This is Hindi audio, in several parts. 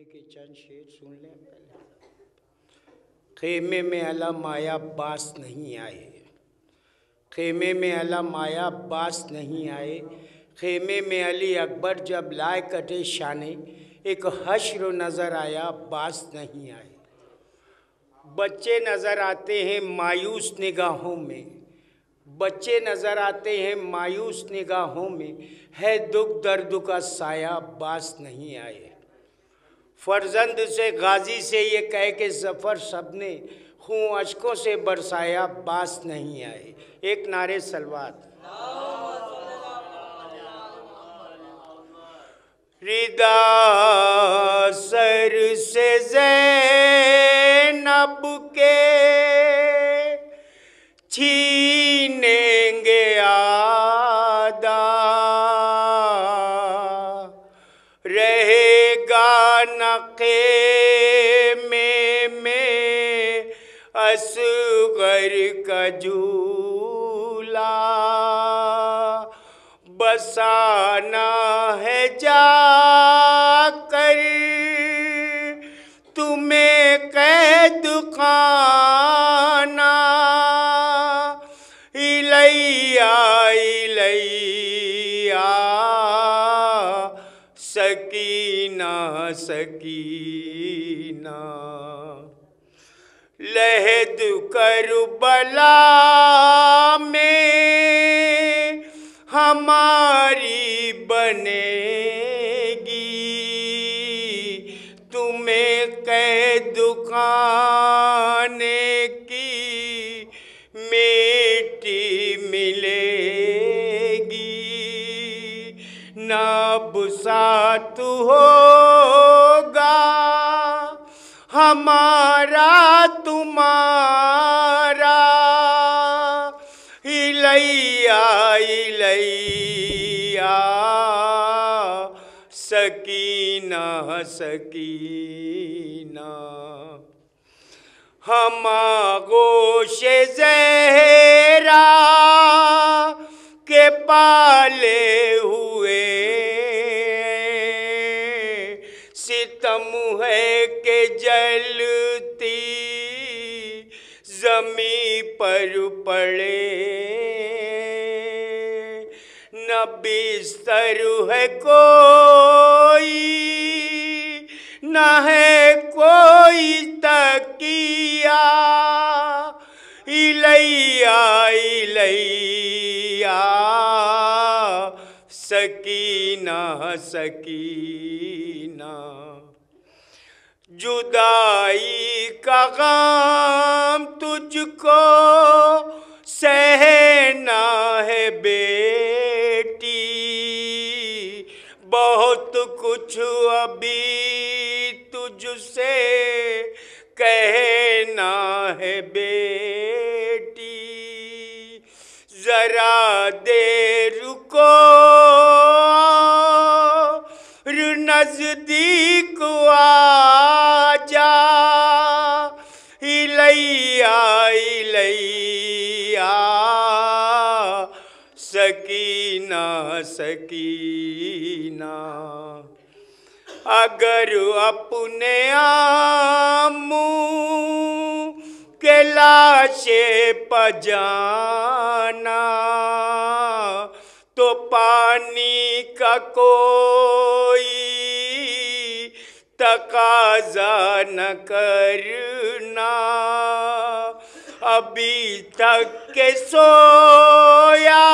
के चंद शेर सुन लें पहले। खेमे में अला माया बास नहीं आए, खेमे में अला माया बास नहीं आए, खेमे में अली अकबर जब लाए कटे शाने, एक हश्र नज़र आया बास नहीं आए। बच्चे नज़र आते हैं मायूस निगाहों में, बच्चे नज़र आते हैं मायूस निगाहों में, है दुख दर्द का साया बास नहीं आए। फर्जंद से गाजी से ये कह के ज़फ़र सबने खून अश्कों से बरसाया बास नहीं आए। एक नारे सलवात। रिदा सर से ज़ैनब के छीनेंगे आदा, रहेगा न ख़ेमे में असग़र का झूला, बसाना है जाकर तुम्हें कैद खाना, इलैया इलैया सकीना सकीना, लहद करबला में हमारी बनेगी, तुम्हें कैद खाने की मिट्टी मिलेगी, ना बुसात होगा हमारा तुम्हारा, इलैया इलैया सकीना सकीना, हम आगोशे ज़हरा के पाले हुए, सितम है के जलती ज़मी पर पड़े, न बिस्तर है कोई न है कोई तकिया, इलैया इलैया सकीना सकीना, जुदाई का गम तुझको सहना है बेटी, बहुत कुछ अभी तुझसे कहना है बेटी, जरा देर रुको नज़दीक आजा, इलैया इलैया सकीना सकीना, अगर अपने आमू के लाशे पजाना, तो पानी का कोई तकाजा न करना, अभी तक के सोया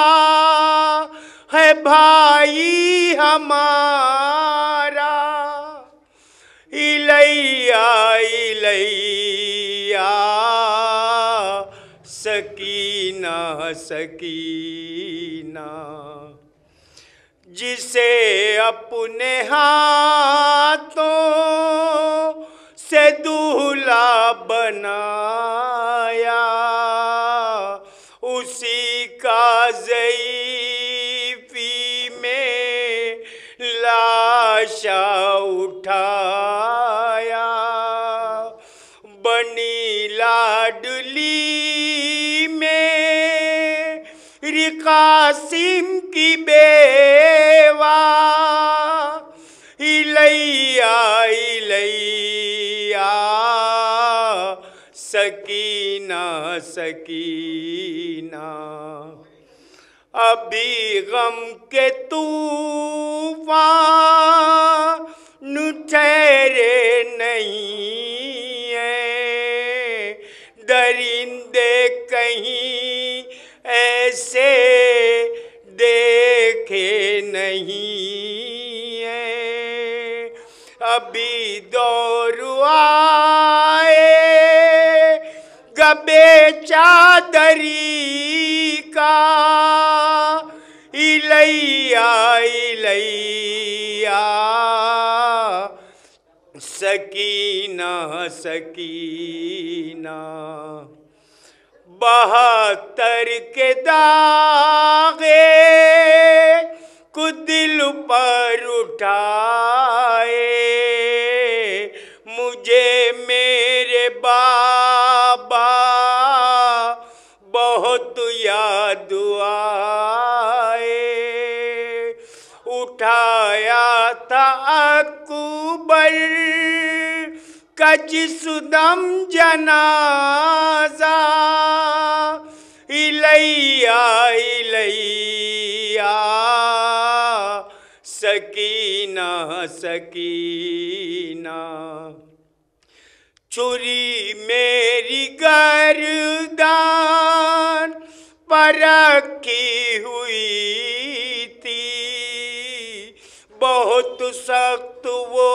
है भाई हमारा, इलैया इलैया सकीना सकीना, जिसे अपने हाथों से दूल्हा बनाया, उसी का ज़ईफ़ी में लाशा उठाया, बनी लाडली में कासिम की बेवा, इलैया इलैया सकीना सकीना, अभी गम के तूफान ठहरे नहीं है, दरिंदे कहीं ऐसे देखे नहीं है। अभी दौर आए गबे चादरी का, इलैया इलैया सकीना सकीना, 72 के दागे कुछ दिल पर उठाए, मुझे मेरे बाबा बहुत याद आए। उठाया था अकबर का जिसदम जनाजा, इलैया इलैया सकीना सकीना, छुरी मेरी गर्दन पर रखी हुई थी, बहुत सख्त वो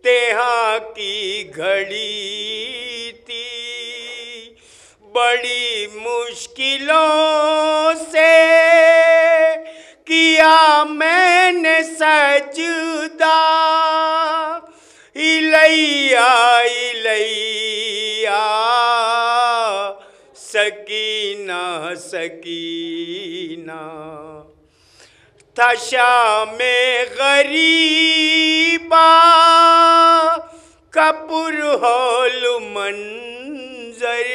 तेहा की घड़ी थी, बड़ी मुश्किलों से किया मैंने सजदा, इलैया इलैया सकीना सकीना, था शामे गरीबा कपुर होल मंजर,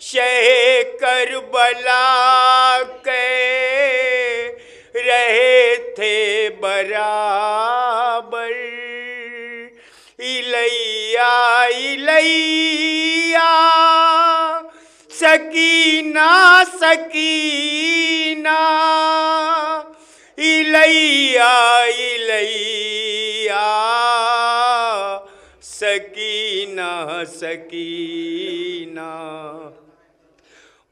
शहे करबला के रहे थे बराबर, इलैया इलैया सकीना सकीना, इलैया इलैया सकीना सकीना,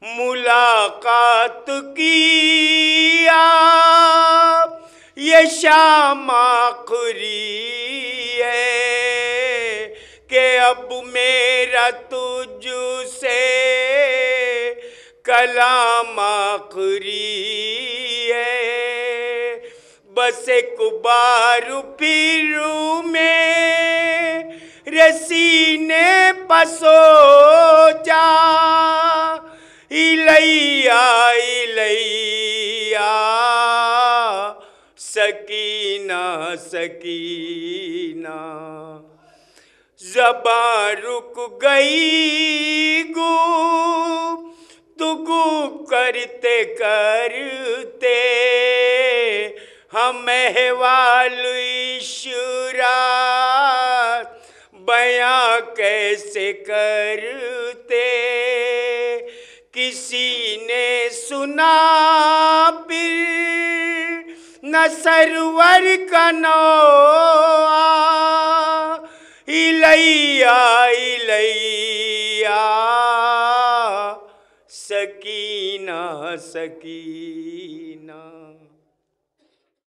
मुलाकात किया ये शाम आखिरी है, कि अब मेरा तुझसे कलाम आखिरी है, बस एक बार फिर मेरे सीने पसो जा, इलैया इलैया सकीना सकीना, ज़बां रुक गई गू तुगु करते करते, हम अहवाल इशरात बयां कैसे करते, किसी ने सुना फिर न सरवर का नौआ, इलैया इलैया सकीना सकीना।